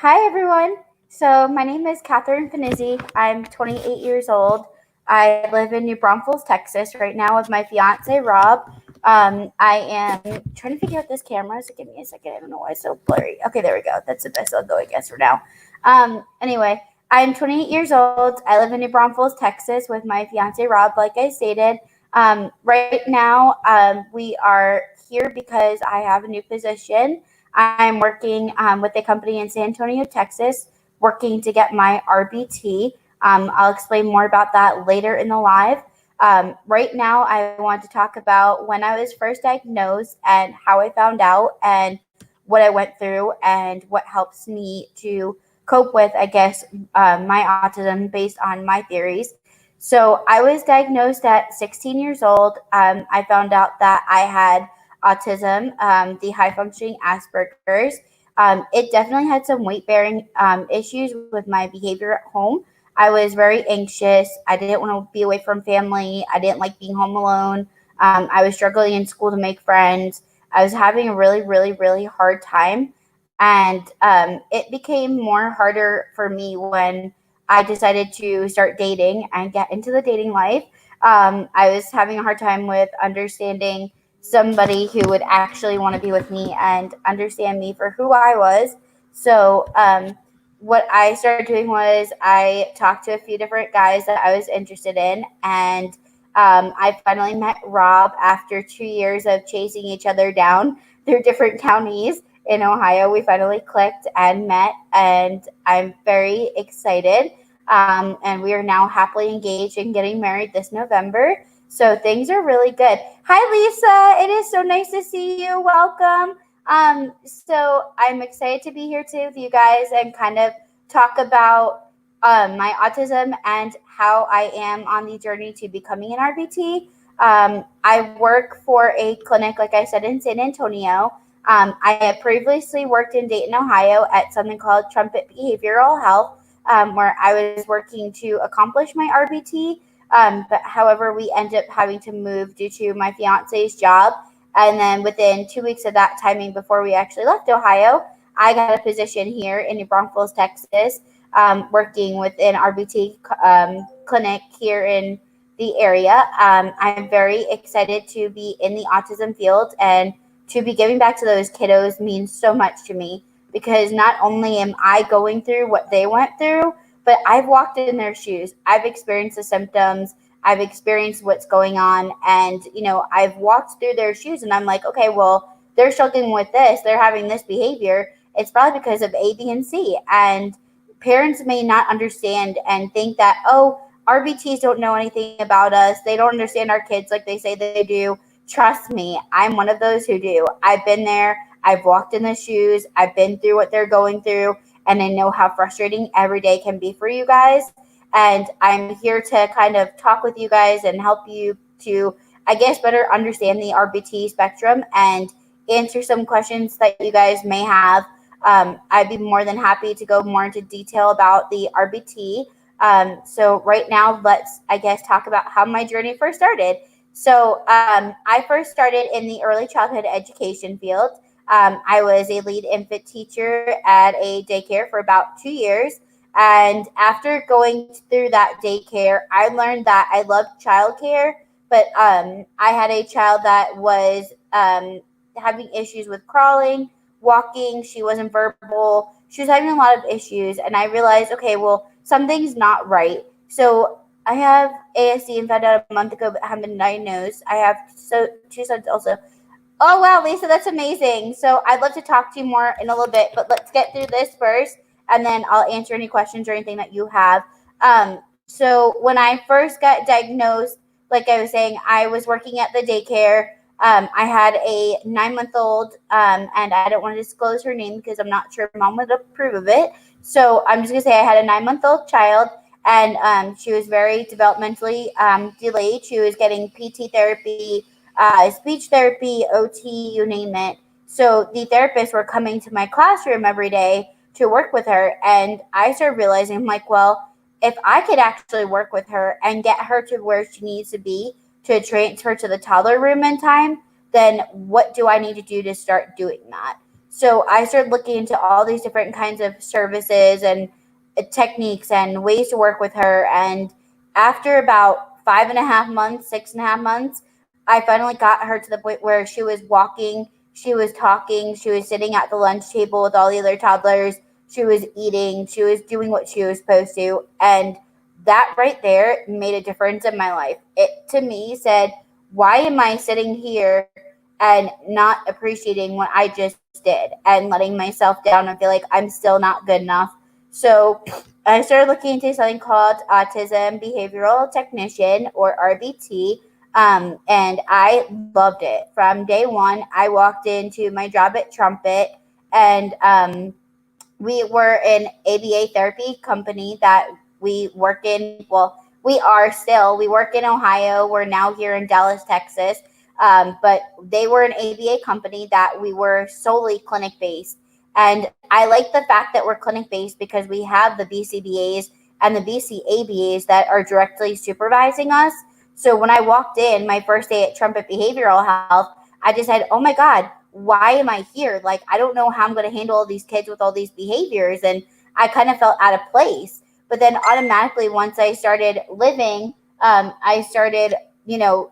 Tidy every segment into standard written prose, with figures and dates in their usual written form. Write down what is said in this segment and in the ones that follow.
Hi, everyone. So, my name is Katharine Fanizzi. I'm 28 years old. I live in New Braunfels, Texas, right now with my fiance, Rob. I am trying to figure out this camera, so give me a second. I don't know why it's so blurry. Okay, there we go. That's the best I'll go, I guess, for now. Anyway, I'm 28 years old. I live in New Braunfels, Texas, with my fiance, Rob, like I stated. Right now, we are here because I have a new position. I'm working with a company in San Antonio, Texas, working to get my RBT. I'll explain more about that later in the live. Right now, I want to talk about when I was first diagnosed and how I found out and what I went through and what helps me to cope with, I guess, my autism based on my theories. So I was diagnosed at 16 years old. I found out that I had autism, the high functioning Asperger's. It definitely had some weight bearing issues with my behavior at home. I was very anxious. I didn't want to be away from family. I didn't like being home alone. I was struggling in school to make friends. I was having a really hard time. And it became more harder for me when I decided to start dating and get into the dating life. I was having a hard time with understanding somebody who would actually want to be with me and understand me for who I was. So, what I started doing was I talked to a few different guys that I was interested in, and I finally met Rob after 2 years of chasing each other down through different counties in Ohio. We finally clicked and met, and I'm very excited. And we are now happily engaged and getting married this November. So things are really good. Hi, Lisa. It is so nice to see you. Welcome. So I'm excited to be here too with you guys and kind of talk about my autism and how I am on the journey to becoming an RBT. I work for a clinic, like I said, in San Antonio. I had previously worked in Dayton, Ohio at something called Trumpet Behavioral Health, where I was working to accomplish my RBT. But however, we ended up having to move due to my fiance's job. And then within 2 weeks of that timing, before we actually left Ohio, I got a position here in New Braunfels, Texas, working with an RBT clinic here in the area. I'm very excited to be in the autism field, and to be giving back to those kiddos means so much to me because not only am I going through what they went through, but I've walked in their shoes. I've experienced the symptoms. I've experienced what's going on. And, I've walked through their shoes and I'm like, okay, well, they're struggling with this. They're having this behavior. It's probably because of A, B, and C. And parents may not understand and think that, oh, RBTs don't know anything about us. They don't understand our kids like they say they do. Trust me, I'm one of those who do. I've been there. I've walked in the shoes. I've been through what they're going through. And I know how frustrating every day can be for you guys. And I'm here to kind of talk with you guys and help you to, I guess, better understand the RBT spectrum and answer some questions that you guys may have. I'd be more than happy to go more into detail about the RBT. So right now, let's, I guess, talk about how my journey first started. So I first started in the early childhood education field. I was a lead infant teacher at a daycare for about 2 years. And after going through that daycare, I learned that I loved childcare, but I had a child that was having issues with crawling, walking. She wasn't verbal. She was having a lot of issues. And I realized, okay, well, something's not right. So I have ASD and found out a month ago, but haven't been diagnosed. I have two sons also. Oh, wow, Lisa, that's amazing. So I'd love to talk to you more in a little bit, but let's get through this first, and then I'll answer any questions or anything that you have. So when I first got diagnosed, like I was saying, I was working at the daycare. I had a 9-month-old, and I don't want to disclose her name because I'm not sure mom would approve of it. So I'm just going to say I had a 9-month-old child, and she was very developmentally delayed. She was getting PT therapy, speech therapy, OT, you name it. So the therapists were coming to my classroom every day to work with her. And I started realizing, I'm like, well, if I could actually work with her and get her to where she needs to be to transfer to the toddler room in time, then what do I need to do to start doing that? So I started looking into all these different kinds of services and techniques and ways to work with her. And after about 5.5 months, 6.5 months, I finally got her to the point where she was walking, she was talking, she was sitting at the lunch table with all the other toddlers, she was eating, she was doing what she was supposed to. And that right there made a difference in my life. It to me said, why am I sitting here and not appreciating what I just did and letting myself down and feel like I'm still not good enough? So I started looking into something called Autism Behavioral Technician, or RBT. And I loved it. From day one, I walked into my job at Trumpet, and we were an ABA therapy company that we work in. Well, we are still. We work in Ohio. We're now here in Dallas, Texas. But they were an ABA company that we were solely clinic based. And I like the fact that we're clinic based because we have the BCBAs and the BCABAs that are directly supervising us. So when I walked in my first day at Trumpet Behavioral Health, I just said, oh my God, why am I here? Like, I don't know how I'm going to handle all these kids with all these behaviors. And I kind of felt out of place. But then automatically, once I started living, I started,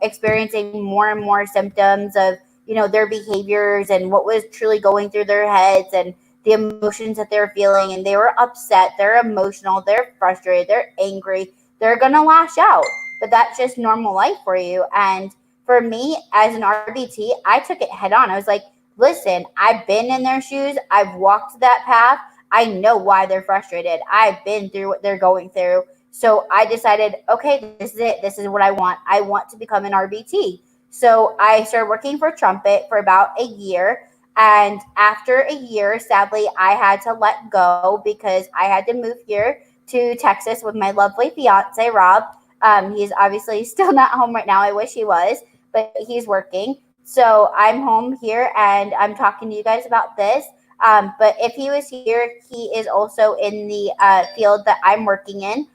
experiencing more and more symptoms of, their behaviors and what was truly going through their heads and the emotions that they're feeling. And they were upset, they're emotional, they're frustrated, they're angry, they're going to lash out. But that's just normal life for you. And for me, as an RBT, I took it head on. I was like, listen, I've been in their shoes. I've walked that path. I know why they're frustrated. I've been through what they're going through. So I decided, okay, this is it. This is what I want. I want to become an RBT. So I started working for Trumpet for about a year. And after a year, sadly, I had to let go because I had to move here to Texas with my lovely fiance, Rob. He's obviously still not home right now. I wish he was, but he's working. So I'm home here and I'm talking to you guys about this. But if he was here, he is also in the field that I'm working in.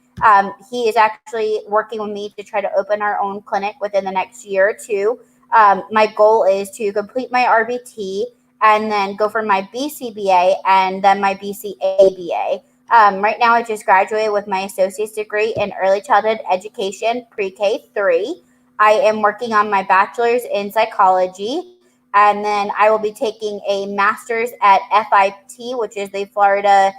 He is actually working with me to try to open our own clinic within the next year or two. My goal is to complete my RBT and then go for my BCBA and then my BCABA. Right now, I just graduated with my associate's degree in early childhood education, pre-K 3. I am working on my bachelor's in psychology, and then I will be taking a master's at FIT, which is the Florida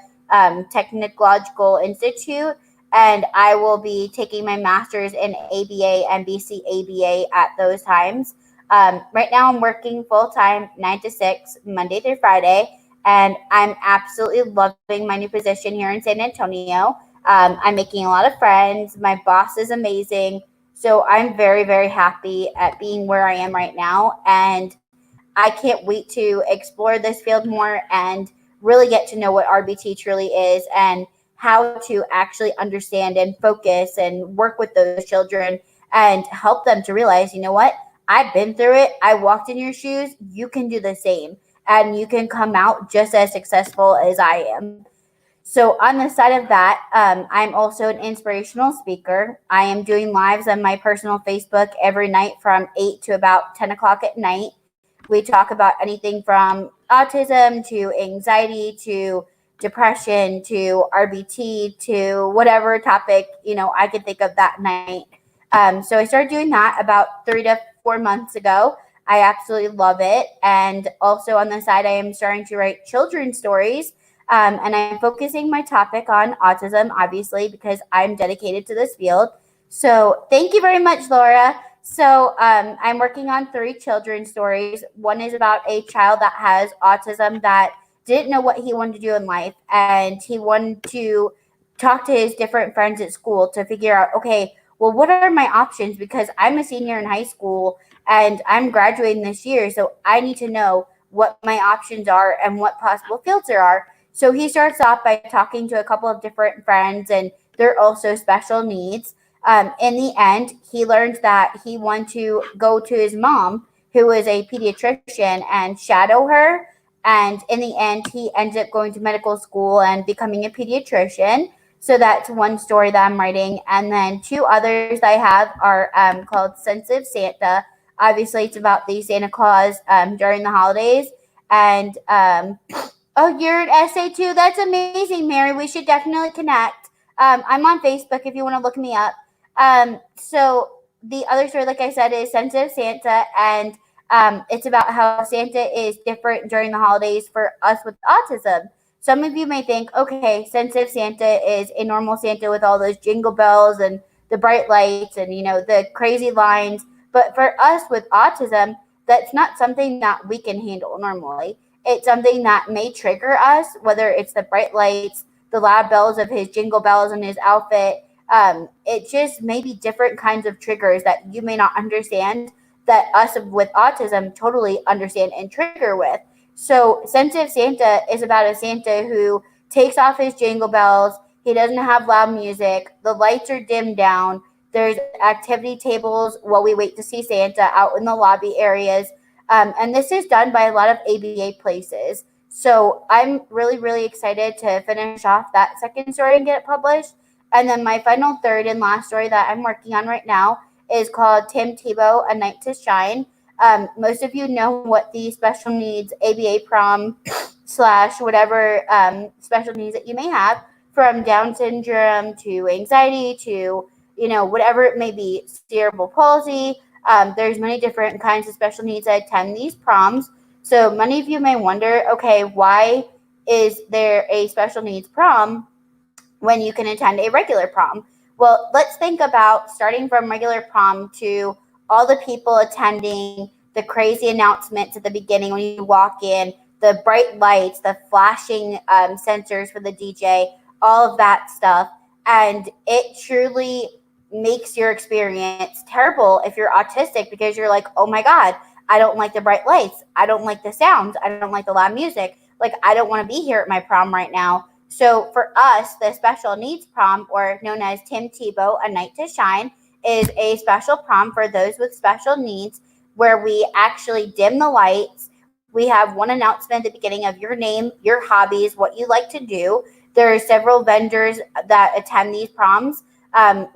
Technological Institute, and I will be taking my master's in ABA and BCABA at those times. Right now, I'm working full time, 9 to 6, Monday through Friday, and I'm absolutely loving my new position here in San Antonio. I'm making a lot of friends. My boss is amazing. So I'm very, very happy at being where I am right now. And I can't wait to explore this field more and really get to know what RBT truly is and how to actually understand and focus and work with those children and help them to realize, you know what? I've been through it. I walked in your shoes. You can do the same and you can come out just as successful as I am. So, on the side of that, I'm also an inspirational speaker. I am doing lives on my personal Facebook every night from 8 to about 10 o'clock at night. We talk about anything from autism to anxiety to depression to RBT to whatever topic, I could think of that night. So, I started doing that about 3 to 4 months ago. I absolutely love it. And also on the side, I am starting to write children's stories, and I'm focusing my topic on autism, obviously, because I'm dedicated to this field. So thank you very much, Laura. So I'm working on 3 children's stories. One is about a child that has autism that didn't know what he wanted to do in life, and he wanted to talk to his different friends at school to figure out, okay, well, what are my options? Because I'm a senior in high school and I'm graduating this year, so I need to know what my options are and what possible fields there are. So he starts off by talking to a couple of different friends, and they're also special needs. In the end, he learns that he wants to go to his mom, who is a pediatrician, and shadow her. And in the end, he ends up going to medical school and becoming a pediatrician. So that's one story that I'm writing. And then 2 others that I have are called Sensitive Santa. Obviously, it's about the Santa Claus during the holidays. And oh, you're an essay too. That's amazing, Mary. We should definitely connect. I'm on Facebook if you want to look me up. So the other story, like I said, is Sensitive Santa, and it's about how Santa is different during the holidays for us with autism. Some of you may think, okay, Sensitive Santa is a normal Santa with all those jingle bells and the bright lights and, the crazy lines. But for us with autism, that's not something that we can handle normally. It's something that may trigger us, whether it's the bright lights, the loud bells of his jingle bells and his outfit. It just may be different kinds of triggers that you may not understand that us with autism totally understand and trigger with. So Sensitive Santa is about a Santa who takes off his jingle bells. He doesn't have loud music. The lights are dimmed down. There's activity tables while we wait to see Santa out in the lobby areas. And this is done by a lot of ABA places. So I'm really, really excited to finish off that second story and get it published. And then my final third and last story that I'm working on right now is called Tim Tebow, A Night to Shine. Most of you know what the special needs ABA prom / whatever special needs that you may have, from Down syndrome to anxiety to, whatever it may be, cerebral palsy. There's many different kinds of special needs that attend these proms. So many of you may wonder, okay, why is there a special needs prom when you can attend a regular prom? Well, let's think about starting from regular prom to all the people attending, the crazy announcements at the beginning when you walk in, the bright lights, the flashing sensors for the DJ, all of that stuff. And it truly makes your experience terrible if you're autistic, because you're like, oh my God, I don't like the bright lights. I don't like the sounds. I don't like the loud music. Like, I don't want to be here at my prom right now. So for us, the special needs prom, or known as Tim Tebow, A Night to Shine, is a special prom for those with special needs, where we actually dim the lights. We have one announcement at the beginning of your name, your hobbies, what you like to do. There are several vendors that attend these proms.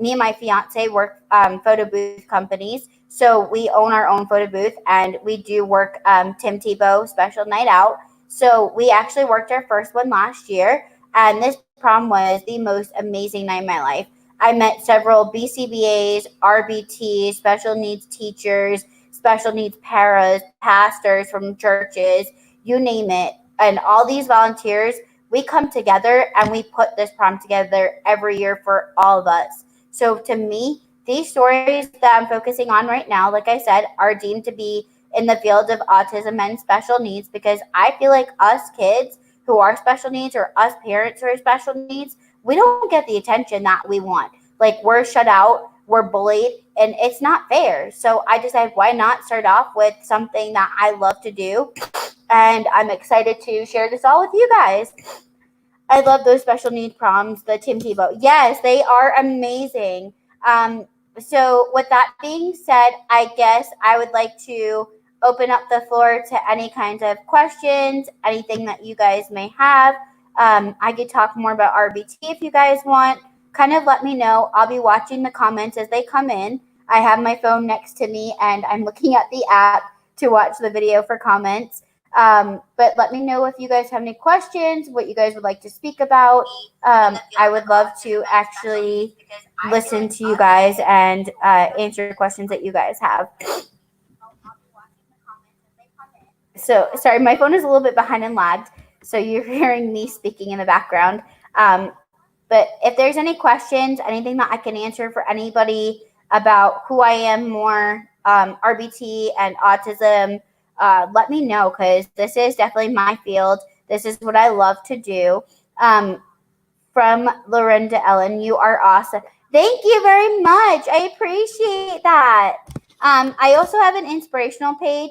Me and my fiance work photo booth companies, so we own our own photo booth, and we do work Tim Tebow special night out. So we actually worked our first one last year, and this prom was the most amazing night of my life. I met several BCBAs, RBTs, special needs teachers, special needs paras, pastors from churches, you name it. And all these volunteers, we come together and we put this prom together every year for all of us. So to me, these stories that I'm focusing on right now, like I said, are deemed to be in the field of autism and special needs, because I feel like us kids who are special needs, or us parents who are special needs, we don't get the attention that we want. Like, we're shut out, we're bullied, and it's not fair. So I decided, why not start off with something that I love to do? And I'm excited to share this all with you guys. I love those special needs proms, the Tim Tebow. Yes, they are amazing. So with that being said, I guess I would like to open up the floor to any kinds of questions, anything that you guys may have. I could talk more about RBT if you guys want. Kind of let me know. I'll be watching the comments as they come in. I have my phone next to me, and I'm looking at the app to watch the video for comments. But let me know if you guys have any questions, what you guys would like to speak about. I would love to actually listen to you guys and answer questions that you guys have. So, sorry, my phone is a little bit behind and lagged, so you're hearing me speaking in the background. But if there's any questions, anything that I can answer for anybody about who I am more, RBT and autism, let me know, because this is definitely my field. This is what I love to do. From Lorinda Ellen, you are awesome. Thank you very much. I appreciate that. I also have an inspirational page.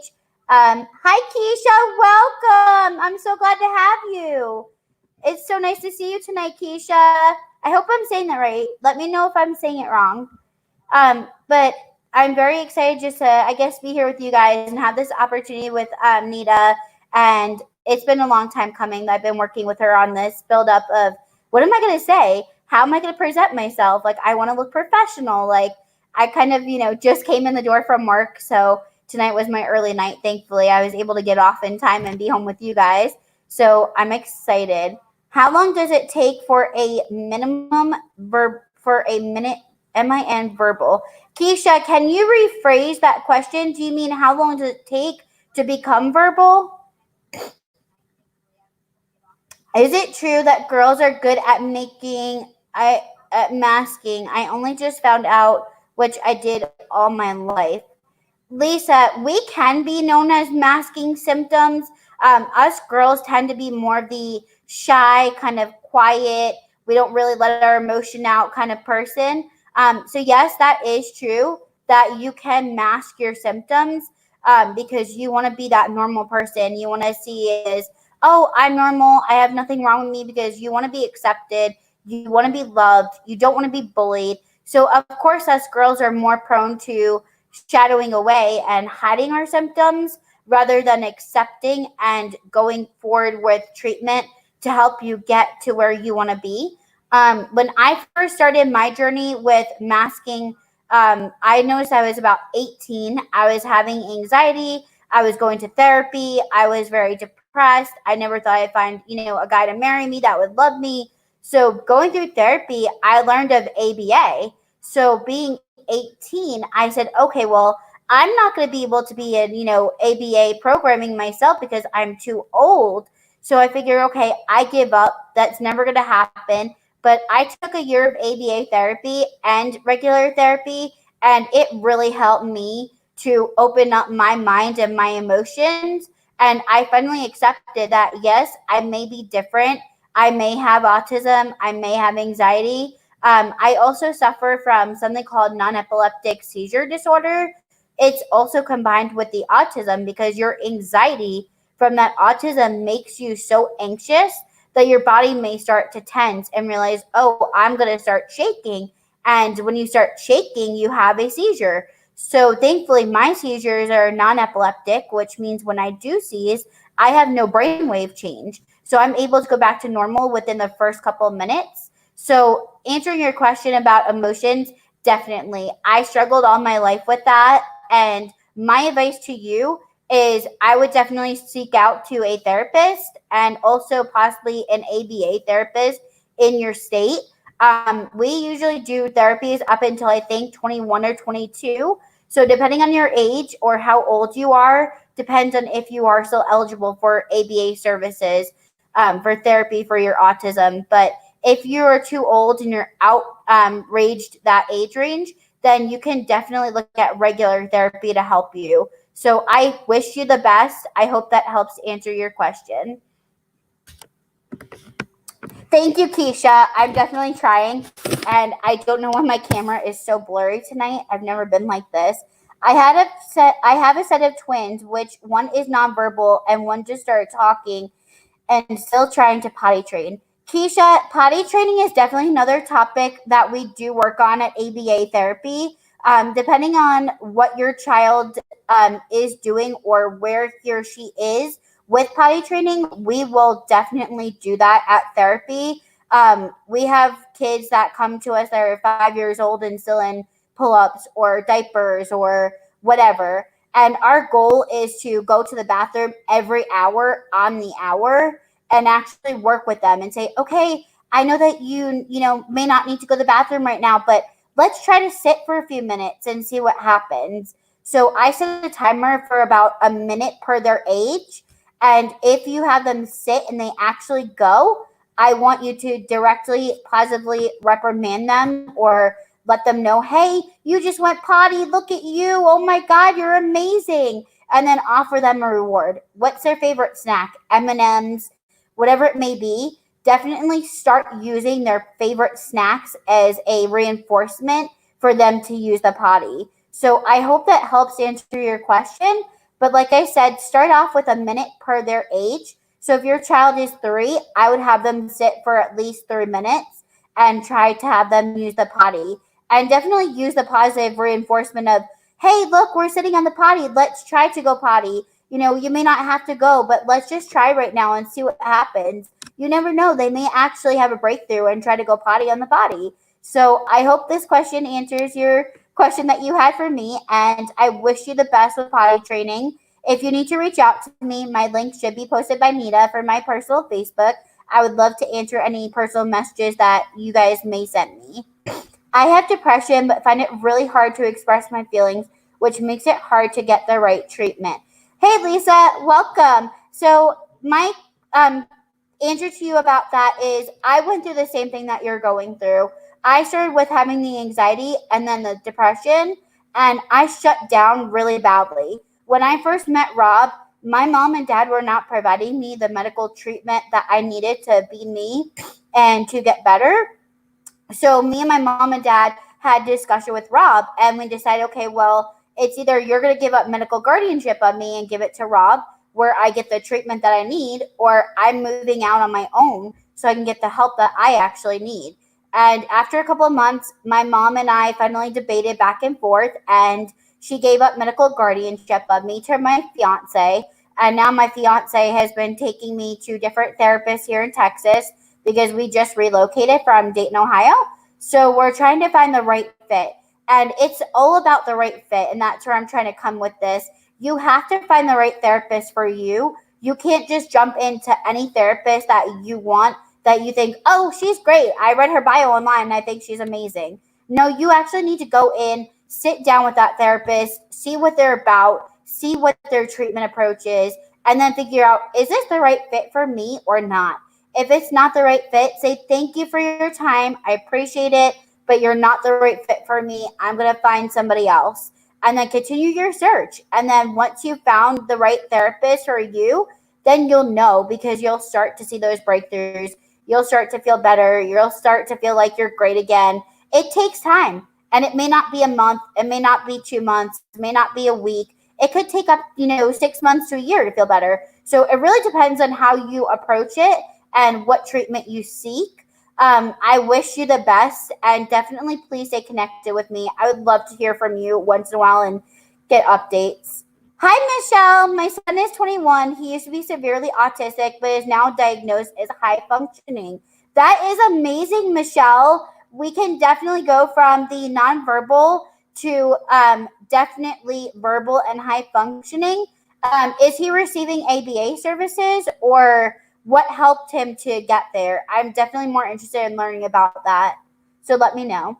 Hi, Keisha. Welcome. I'm so glad to have you. It's so nice to see you tonight, Keisha. I hope I'm saying that right. Let me know if I'm saying it wrong. But I'm very excited just to, I guess, be here with you guys and have this opportunity with Nita. And it's been a long time coming. I've been working with her on this build-up of, what am I going to say? How am I going to present myself? Like, I want to look professional. Like, I kind of, just came in the door from work. So tonight was my early night. Thankfully, I was able to get off in time and be home with you guys. So I'm excited. How long does it take for a minimum for a minute MIN verbal? Keisha, can you rephrase that question? Do you mean how long does it take to become verbal? Is it true that girls are good at masking? I only just found out, which I did all my life. Lisa, we can be known as masking symptoms. Us girls tend to be more of the shy, kind of quiet, we don't really let our emotion out kind of person. So yes, that is true that you can mask your symptoms because you want to be that normal person. You want to see it as, oh, I'm normal. I have nothing wrong with me, because you want to be accepted. You want to be loved. You don't want to be bullied. So of course, us girls are more prone to shadowing away and hiding our symptoms rather than accepting and going forward with treatment to help you get to where you want to be. When I first started my journey with masking, I noticed I was about 18. I was having anxiety. I was going to therapy. I was very depressed. I never thought I'd find, a guy to marry me that would love me. So going through therapy, I learned of ABA. So being 18, I said, okay, well, I'm not going to be able to be in, ABA programming myself because I'm too old. So I figured, okay, I give up. That's never going to happen. But I took a year of ABA therapy and regular therapy, and it really helped me to open up my mind and my emotions. And I finally accepted that, yes, I may be different. I may have autism. I may have anxiety. I also suffer from something called non-epileptic seizure disorder. It's also combined with the autism because your anxiety from that autism makes you so anxious that your body may start to tense and realize, oh, I'm going to start shaking. And when you start shaking, you have a seizure. So thankfully, my seizures are non-epileptic, which means when I do seize, I have no brainwave change. So I'm able to go back to normal within the first couple of minutes. So answering your question about emotions, definitely. I struggled all my life with that. And my advice to you is I would definitely seek out to a therapist and also possibly an ABA therapist in your state. We usually do therapies up until I think 21 or 22. So depending on your age or how old you are, depends on if you are still eligible for ABA services for therapy for your autism. But if you are too old and you're outraged that age range, then you can definitely look at regular therapy to help you. So I wish you the best. I hope that helps answer your question. Thank you, Keisha. I'm definitely trying, and I don't know why my camera is so blurry tonight. I've never been like this. I have a set of twins, which one is nonverbal and one just started talking and still trying to potty train. Keisha, potty training is definitely another topic that we do work on at ABA therapy. Depending on what your child is doing or where he or she is with potty training, we will definitely do that at therapy. We have kids that come to us that are 5 years old and still in pull-ups or diapers or whatever. And our goal is to go to the bathroom every hour on the hour and actually work with them and say, okay, I know that you may not need to go to the bathroom right now, but let's try to sit for a few minutes and see what happens. So I set a timer for about a minute per their age. And if you have them sit and they actually go, I want you to directly, positively reprimand them or let them know, hey, you just went potty. Look at you. Oh my God, you're amazing. And then offer them a reward. What's their favorite snack? M&Ms, whatever it may be. Definitely start using their favorite snacks as a reinforcement for them to use the potty. So I hope that helps answer your question. But like I said, start off with a minute per their age. So if your child is 3, I would have them sit for at least 3 minutes and try to have them use the potty. And definitely use the positive reinforcement of, hey, look, we're sitting on the potty. Let's try to go potty. You may not have to go, but let's just try right now and see what happens. You never know. They may actually have a breakthrough and try to go potty on the potty. So I hope this question answers your question that you had for me, and I wish you the best with potty training. If you need to reach out to me, my link should be posted by Nita for my personal Facebook. I would love to answer any personal messages that you guys may send me. I have depression, but find it really hard to express my feelings, which makes it hard to get the right treatment. Hey, Lisa, welcome. So, my answer to you about that is I went through the same thing that you're going through. I started with having the anxiety and then the depression, and I shut down really badly. When I first met Rob, my mom and dad were not providing me the medical treatment that I needed to be me and to get better. So me and my mom and dad had a discussion with Rob, and we decided, okay, well, it's either you're going to give up medical guardianship of me and give it to Rob, where I get the treatment that I need, or I'm moving out on my own so I can get the help that I actually need. And after a couple of months, my mom and I finally debated back and forth, and she gave up medical guardianship of me to my fiance. And now my fiance has been taking me to different therapists here in Texas because we just relocated from Dayton, Ohio. So we're trying to find the right fit. And it's all about the right fit. And that's where I'm trying to come with this. You have to find the right therapist for you. You can't just jump into any therapist that you want, that you think, oh, she's great. I read her bio online and I think she's amazing. No, you actually need to go in, sit down with that therapist, see what they're about, see what their treatment approach is, and then figure out, is this the right fit for me or not? If it's not the right fit, say thank you for your time. I appreciate it, but you're not the right fit for me. I'm going to find somebody else. And then continue your search. And then once you've found the right therapist for you, then you'll know, because you'll start to see those breakthroughs. You'll start to feel better. You'll start to feel like you're great again. It takes time. And it may not be a month. It may not be 2 months. It may not be a week. It could take up, 6 months to a year to feel better. So it really depends on how you approach it and what treatment you seek. I wish you the best, and definitely please stay connected with me. I would love to hear from you once in a while and get updates. Hi, Michelle. My son is 21. He used to be severely autistic, but is now diagnosed as high functioning. That is amazing, Michelle. We can definitely go from the nonverbal to definitely verbal and high functioning. Is he receiving ABA services, or what helped him to get there? I'm definitely more interested in learning about that. So let me know.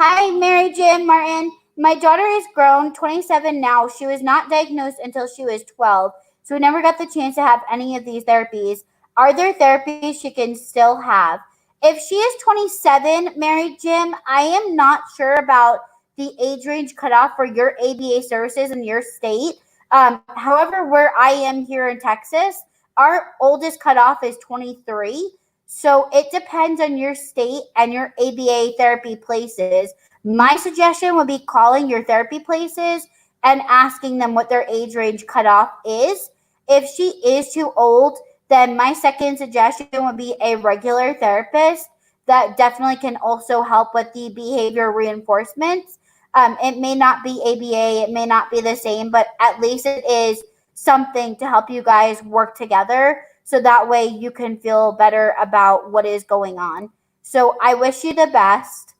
Hi, Mary Jim Martin. My daughter is grown, 27 now. She was not diagnosed until she was 12, so we never got the chance to have any of these therapies. Are there therapies she can still have? If she is 27, Mary Jim, I am not sure about the age range cutoff for your ABA services in your state. However, where I am here in Texas, our oldest cutoff is 23. So it depends on your state and your ABA therapy places. My suggestion would be calling your therapy places and asking them what their age range cutoff is. If she is too old, then my second suggestion would be a regular therapist that definitely can also help with the behavior reinforcements. It may not be ABA, it may not be the same, but at least it is something to help you guys work together, so that way you can feel better about what is going on. So I wish you the best.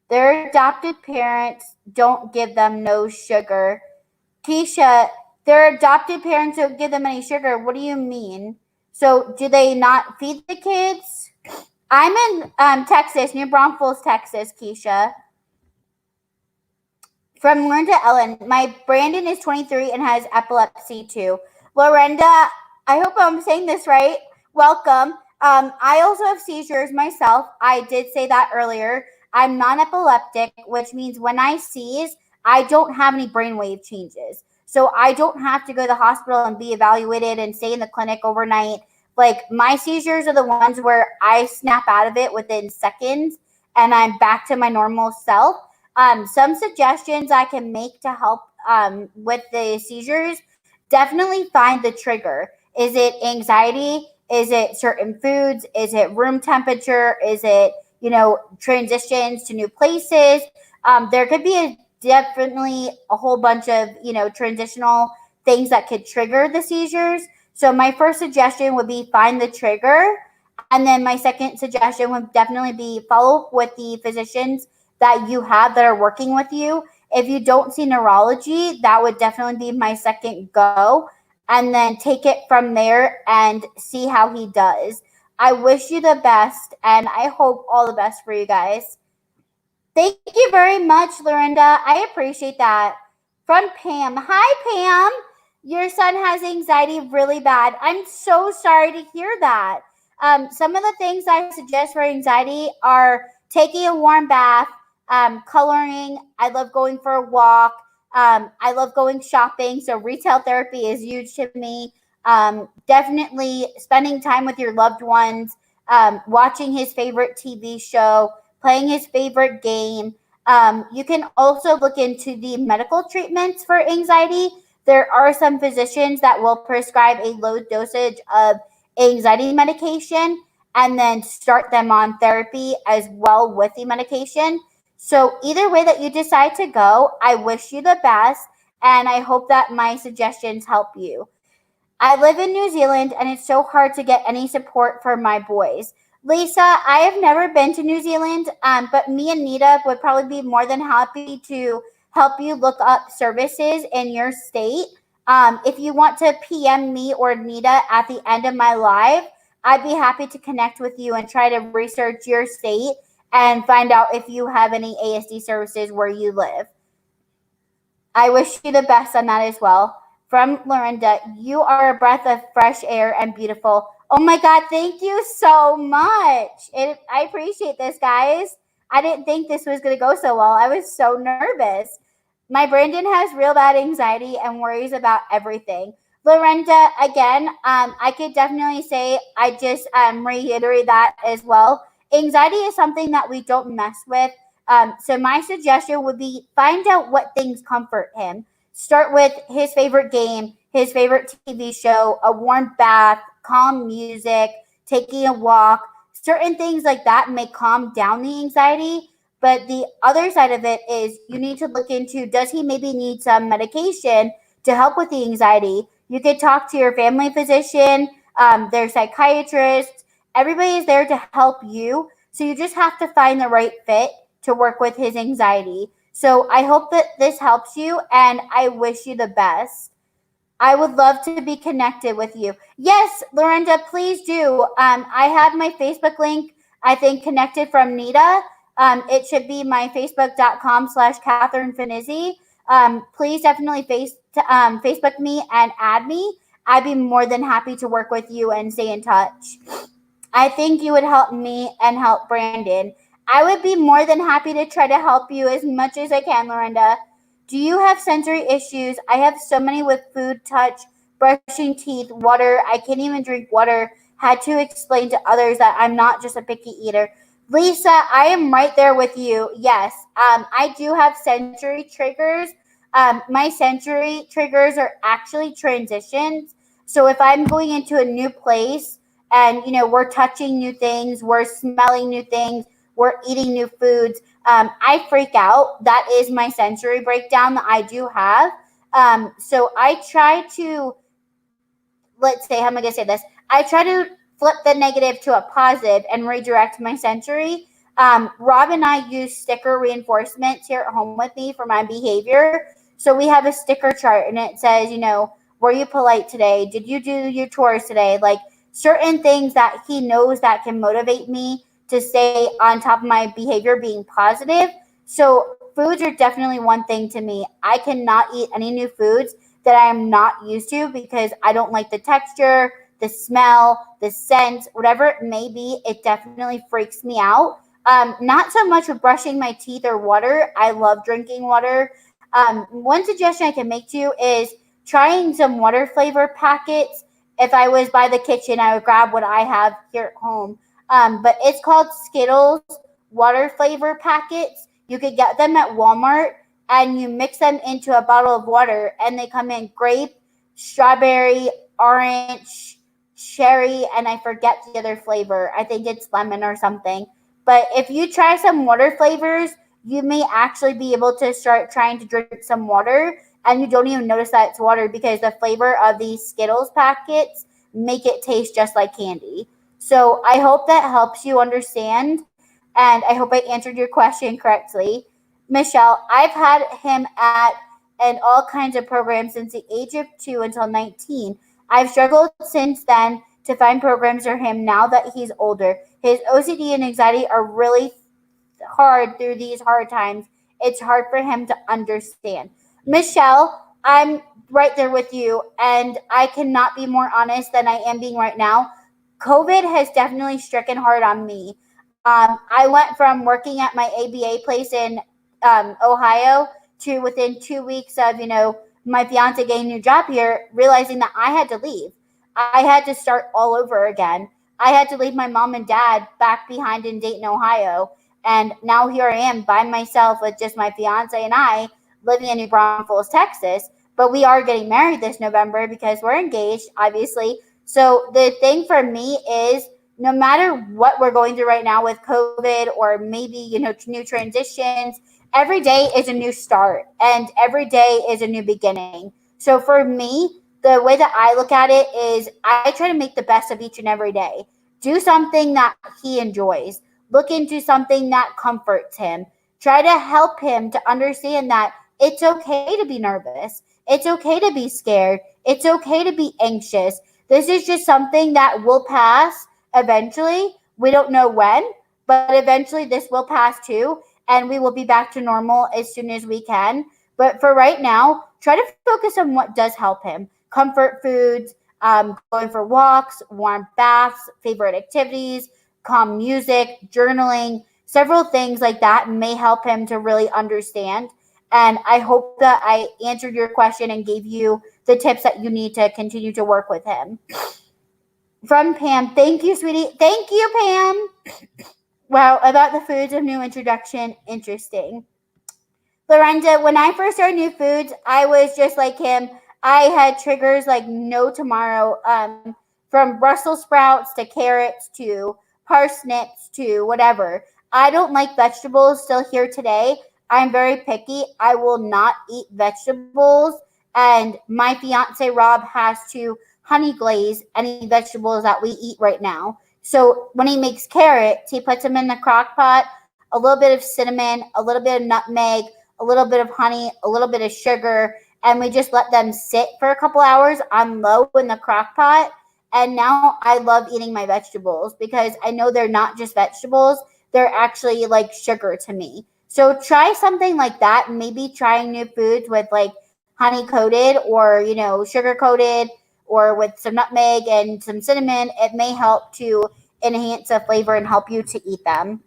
Their adopted parents don't give them no sugar. Keisha, their adopted parents don't give them any sugar. What do you mean? So do they not feed the kids? I'm in Texas, New Braunfels, Texas, Keisha. From Lauren to Ellen, my Brandon is 23 and has epilepsy too. Lorenda, I hope I'm saying this right. Welcome. I also have seizures myself. I did say that earlier. I'm non-epileptic, which means when I seize, I don't have any brainwave changes. So I don't have to go to the hospital and be evaluated and stay in the clinic overnight. Like, my seizures are the ones where I snap out of it within seconds and I'm back to my normal self. Some suggestions I can make to help with the seizures: definitely find the trigger. Is it anxiety? Is it certain foods? Is it room temperature? Is it, transitions to new places? There could be definitely a whole bunch of, transitional things that could trigger the seizures. So my first suggestion would be find the trigger. And then my second suggestion would definitely be follow up with the physicians that you have that are working with you. If you don't see neurology, that would definitely be my second go. And then take it from there and see how he does. I wish you the best, and I hope all the best for you guys. Thank you very much, Lorinda. I appreciate that. From Pam. Hi, Pam. Your son has anxiety really bad. I'm so sorry to hear that. Some of the things I suggest for anxiety are taking a warm bath, coloring. I love going for a walk. I love going shopping. So, retail therapy is huge to me. Definitely spending time with your loved ones, watching his favorite TV show, playing his favorite game. You can also look into the medical treatments for anxiety. There are some physicians that will prescribe a low dosage of anxiety medication and then start them on therapy as well with the medication. So, either way that you decide to go, I wish you the best and I hope that my suggestions help you. I live in New Zealand and it's so hard to get any support for my boys. Lisa, I have never been to New Zealand, but me and Nita would probably be more than happy to help you look up services in your state. If you want to PM me or Nita at the end of my live, I'd be happy to connect with you and try to research your state and find out if you have any ASD services where you live. I wish you the best on that as well. From Lorinda, you are a breath of fresh air and beautiful. Oh my God, thank you so much. I appreciate this, guys. I didn't think this was going to go so well. I was so nervous. My Brandon has real bad anxiety and worries about everything. Lorinda, again, I could definitely say I just reiterate that as well. Anxiety is something that we don't mess with. So my suggestion would be find out what things comfort him. Start with his favorite game, his favorite TV show, a warm bath, calm music, taking a walk. Certain things like that may calm down the anxiety. But the other side of it is you need to look into, does he maybe need some medication to help with the anxiety? You could talk to your family physician, their psychiatrist. Everybody is there to help you. So you just have to find the right fit to work with his anxiety. So I hope that this helps you and I wish you the best. I would love to be connected with you. Yes, Lorinda, please do. I have my Facebook link, I think, connected from Nita. It should be my facebook.com/Katharine Fanizzi. Please definitely Facebook me and add me. I'd be more than happy to work with you and stay in touch. I think you would help me and help Brandon. I would be more than happy to try to help you as much as I can, Lorinda. Do you have sensory issues? I have so many with food, touch, brushing teeth, water. I can't even drink water. Had to explain to others that I'm not just a picky eater. Lisa, I am right there with you. Yes, I do have sensory triggers. My sensory triggers are actually transitions. So if I'm going into a new place and, we're touching new things, we're smelling new things, we're eating new foods, I freak out. That is my sensory breakdown that I do have. So I try to, let's say, how am I going to say this? I try to flip the negative to a positive and redirect my sensory. Rob and I use sticker reinforcements here at home with me for my behavior. So we have a sticker chart and it says, were you polite today? Did you do your chores today? Like certain things that he knows that can motivate me to stay on top of my behavior being positive. So foods are definitely one thing to me. I cannot eat any new foods that I am not used to because I don't like the texture, the smell, the scent, whatever it may be. It definitely freaks me out. Not so much with brushing my teeth or water. I love drinking water. One suggestion I can make to you is trying some water flavor packets. If I was by the kitchen, I would grab what I have here at home. But it's called Skittles water flavor packets. You could get them at Walmart and you mix them into a bottle of water and they come in grape, strawberry, orange, cherry, and I forget the other flavor. I think it's lemon or something. But if you try some water flavors, you may actually be able to start trying to drink some water and you don't even notice that it's water because the flavor of these Skittles packets make it taste just like candy. So I hope that helps you understand. and I hope I answered your question correctly. Michelle, I've had him at and all kinds of programs since the age of 2 until 19. I've struggled since then to find programs for him now that he's older. His OCD and anxiety are really hard through these hard times. It's hard for him to understand. Michelle, I'm right there with you, and I cannot be more honest than I am being right now. COVID has definitely stricken hard on me. I went from working at my ABA place in Ohio to within 2 weeks of, my fiance getting a new job here, realizing that I had to leave. I had to start all over again. I had to leave my mom and dad back behind in Dayton, Ohio. And now here I am by myself with just my fiance and I living in New Braunfels, Texas. But we are getting married this November because we're engaged, obviously. So the thing for me is no matter what we're going through right now with COVID or maybe, new transitions, every day is a new start and every day is a new beginning. So for me, the way that I look at it is I try to make the best of each and every day. Do something that he enjoys. Look into something that comforts him. Try to help him to understand that it's okay to be nervous. It's okay to be scared. It's okay to be anxious. This is just something that will pass eventually. We don't know when, but eventually this will pass too, and we will be back to normal as soon as we can. But for right now, try to focus on what does help him. Comfort foods, going for walks, warm baths, favorite activities, calm music, journaling, several things like that may help him to really understand. And I hope that I answered your question and gave you the tips that you need to continue to work with him. From Pam, thank you, sweetie. Thank you, Pam. Wow, about the foods of new introduction, interesting. Lorenza, when I first started new foods, I was just like him. I had triggers like no tomorrow, from Brussels sprouts to carrots to parsnips to whatever. I don't like vegetables still here today. I'm very picky. I will not eat vegetables. And my fiance Rob has to honey glaze any vegetables that we eat right now. So when he makes carrots, he puts them in the crock pot, a little bit of cinnamon, a little bit of nutmeg, a little bit of honey, a little bit of sugar, and we just let them sit for a couple hours on low in the crock pot. And now I love eating my vegetables because I know they're not just vegetables, they're actually like sugar to me. So try something like that, maybe trying new foods with like honey coated or, sugar coated or with some nutmeg and some cinnamon. It may help to enhance the flavor and help you to eat them.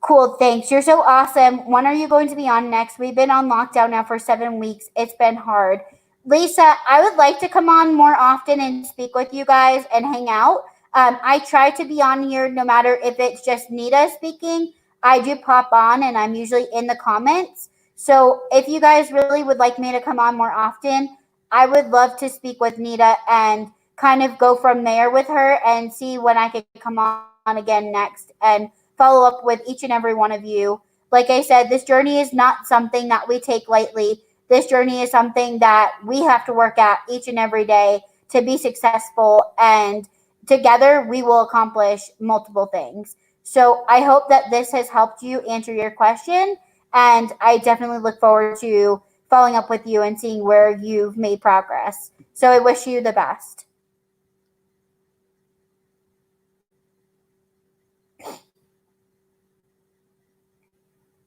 Cool, thanks. You're so awesome. When are you going to be on next? We've been on lockdown now for 7 weeks. It's been hard. Lisa, I would like to come on more often and speak with you guys and hang out. I try to be on here no matter if it's just Nita speaking. I do pop on and I'm usually in the comments. So if you guys really would like me to come on more often, I would love to speak with Nita and kind of go from there with her and see when I could come on again next and follow up with each and every one of you. Like I said, this journey is not something that we take lightly. This journey is something that we have to work at each and every day to be successful, and together we will accomplish multiple things. So I hope that this has helped you answer your question, and I definitely look forward to following up with you and seeing where you've made progress. So I wish you the best.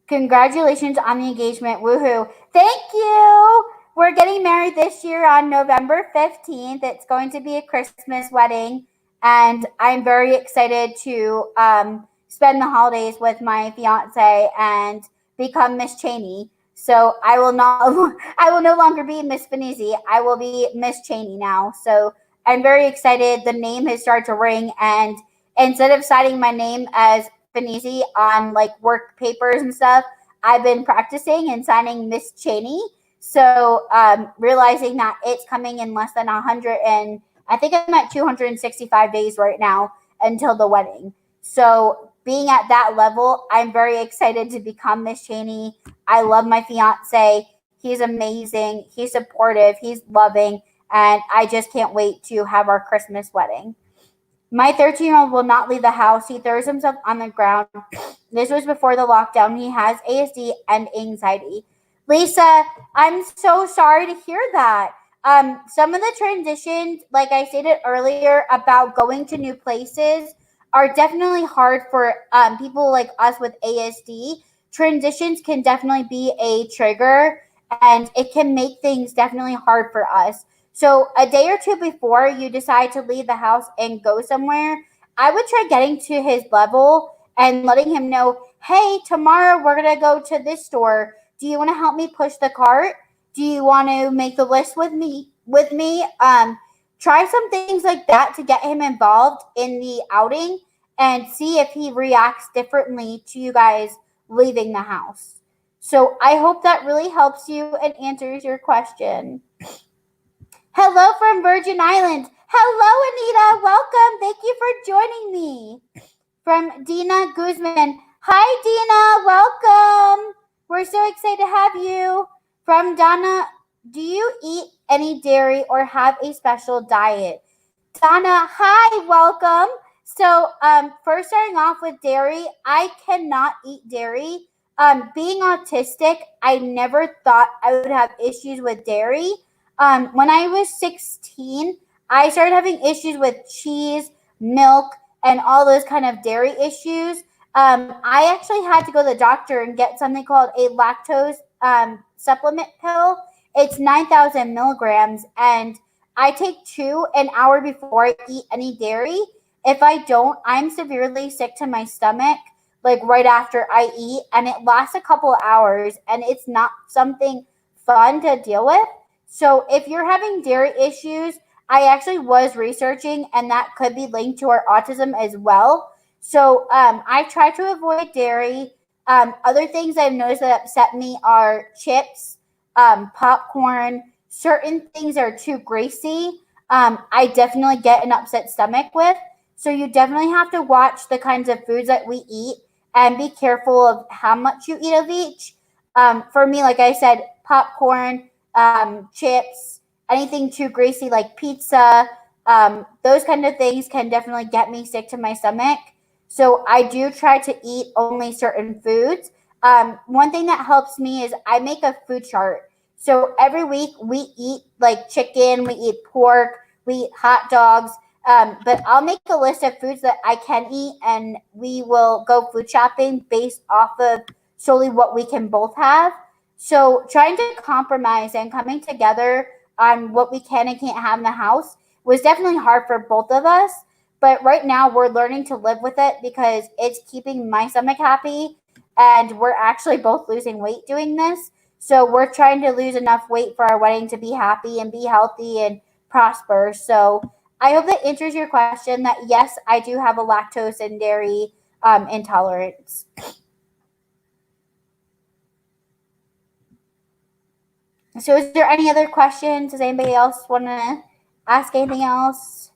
Congratulations on the engagement. Woohoo. Thank you. We're getting married this year on November 15th. It's going to be a Christmas wedding. And I'm very excited to spend the holidays with my fiance and become Miss Cheney. So I will no longer be Miss Fanizzi. I will be Miss Cheney now. So I'm very excited. The name has started to ring, and instead of signing my name as Fanizzi on like work papers and stuff, I've been practicing and signing Miss Cheney. So realizing that it's coming in less than 100 and I think I'm at 265 days right now until the wedding. So being at that level, I'm very excited to become Miss Cheney. I love my fiance. He's amazing. He's supportive. He's loving. And I just can't wait to have our Christmas wedding. My 13-year-old will not leave the house. He throws himself on the ground. This was before the lockdown. He has ASD and anxiety. Lisa, I'm so sorry to hear that. Some of the transitions, like I stated earlier, about going to new places are definitely hard for people like us with ASD. Transitions can definitely be a trigger, and it can make things definitely hard for us. So a day or two before you decide to leave the house and go somewhere, I would try getting to his level and letting him know, hey, tomorrow we're going to go to this store. Do you want to help me push the cart? Do you want to make the list with me? Try some things like that to get him involved in the outing and see if he reacts differently to you guys leaving the house. So I hope that really helps you and answers your question. Hello from Virgin Islands. Hello, Anita. Welcome. Thank you for joining me. From Dina Guzman. Hi, Dina. Welcome. We're so excited to have you. From Donna, do you eat any dairy or have a special diet? Donna, hi. Welcome. So, first starting off with dairy, I cannot eat dairy. Being autistic, I never thought I would have issues with dairy. When I was 16, I started having issues with cheese, milk, and all those kind of dairy issues. I actually had to go to the doctor and get something called a lactose supplement pill. It's 9,000 milligrams, and I take 2 an hour before I eat any dairy. If I don't, I'm severely sick to my stomach, like right after I eat, and it lasts a couple of hours, and it's not something fun to deal with. So if you're having dairy issues, I actually was researching, and that could be linked to our autism as well. So I try to avoid dairy. Other things I've noticed that upset me are chips, popcorn. Certain things are too greasy. I definitely get an upset stomach with. So you definitely have to watch the kinds of foods that we eat and be careful of how much you eat of each. For me, like I said, popcorn, chips, anything too greasy like pizza, those kind of things can definitely get me sick to my stomach. So I do try to eat only certain foods. One thing that helps me is I make a food chart. So every week we eat like chicken, we eat pork, we eat hot dogs. But I'll make a list of foods that I can eat, and we will go food shopping based off of solely what we can both have. So trying to compromise and coming together on what we can and can't have in the house was definitely hard for both of us. But right now we're learning to live with it because it's keeping my stomach happy, and we're actually both losing weight doing this. So we're trying to lose enough weight for our wedding to be happy and be healthy and prosper. So I hope that answers your question that yes, I do have a lactose and dairy intolerance. So is there any other questions? Does anybody else want to ask anything else?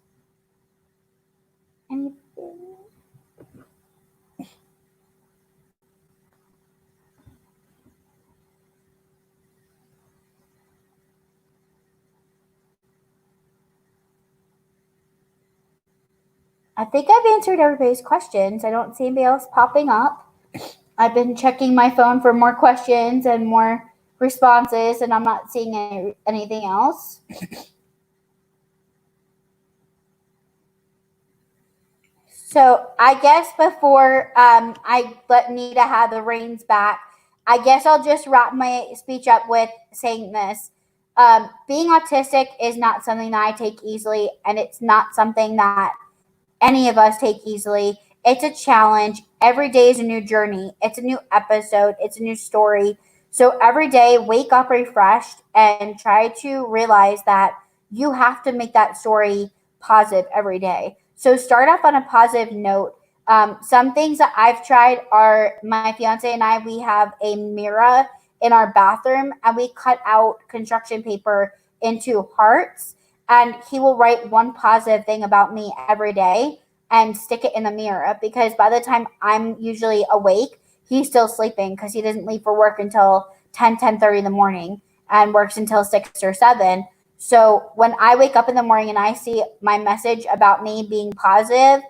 Anything? I think I've answered everybody's questions. I don't see anybody else popping up. I've been checking my phone for more questions and more responses, and I'm not seeing anything else. So I guess before I let Nita have the reins back, I guess I'll just wrap my speech up with saying this. Being autistic is not something that I take easily, and it's not something that any of us take easily. It's a challenge. Every day is a new journey. It's a new episode. It's a new story. So every day, wake up refreshed and try to realize that you have to make that story positive every day. So start off on a positive note. Some things that I've tried are my fiance and I, we have a mirror in our bathroom, and we cut out construction paper into hearts, and he will write one positive thing about me every day and stick it in the mirror, because by the time I'm usually awake, he's still sleeping because he doesn't leave for work until 10:30 in the morning and works until 6 or 7. So when I wake up in the morning and I see my message about me being positive,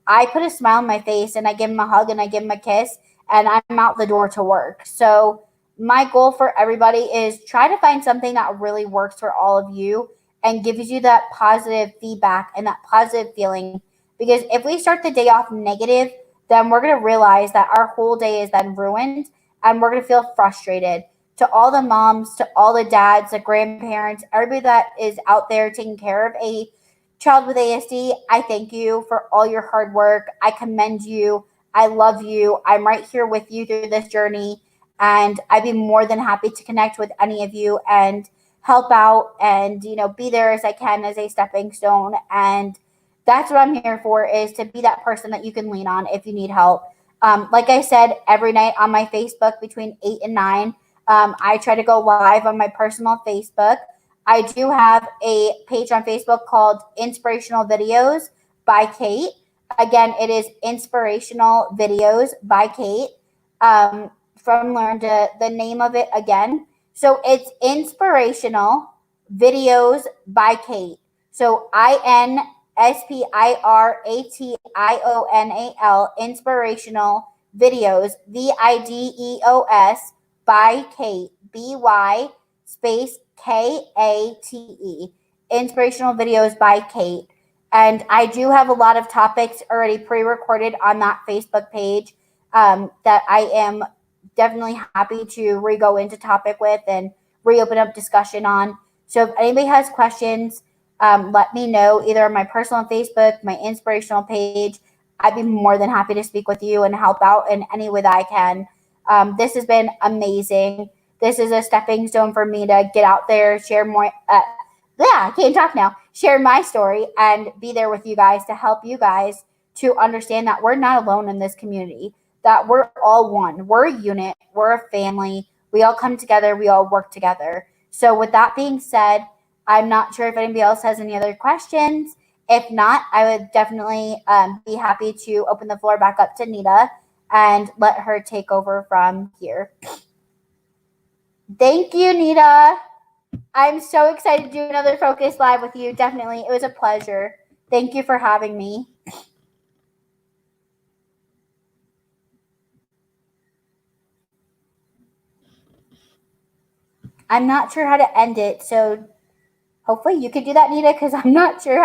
I put a smile on my face and I give him a hug and I give him a kiss and I'm out the door to work. So my goal for everybody is try to find something that really works for all of you and gives you that positive feedback and that positive feeling. Because if we start the day off negative, then we're going to realize that our whole day is then ruined and we're going to feel frustrated. To all the moms, to all the dads, the grandparents, everybody that is out there taking care of a child with ASD, I thank you for all your hard work. I commend you. I love you. I'm right here with you through this journey. And I'd be more than happy to connect with any of you and help out and, be there as I can as a stepping stone. And that's what I'm here for, is to be that person that you can lean on if you need help. Like I said, every night on my Facebook between 8 and 9, I try to go live on my personal Facebook. I do have a page on Facebook called Inspirational Videos by Kate. Again, it is Inspirational Videos by Kate. From Learn to the name of it again. So it's Inspirational Videos by Kate. So INSPIRATIONAL, Inspirational Videos, VIDEOS by Kate, BY space KATE, Inspirational Videos by Kate. And I do have a lot of topics already pre-recorded on that Facebook page that I am definitely happy to re-go into topic with and reopen up discussion on. So if anybody has questions, let me know either on my personal Facebook, my inspirational page. I'd be more than happy to speak with you and help out in any way that I can. This has been amazing. This is a stepping stone for me to get out there, share more. I can't talk now. Share my story and be there with you guys to help you guys to understand that we're not alone in this community, that we're all one. We're a unit. We're a family. We all come together. We all work together. So with that being said, I'm not sure if anybody else has any other questions. If not, I would definitely be happy to open the floor back up to Nita and let her take over from here. Thank you, Nita. I'm so excited to do another Focus Live with you. Definitely. It was a pleasure. Thank you for having me. I'm not sure how to end it, so hopefully you could do that, Nita, because I'm not sure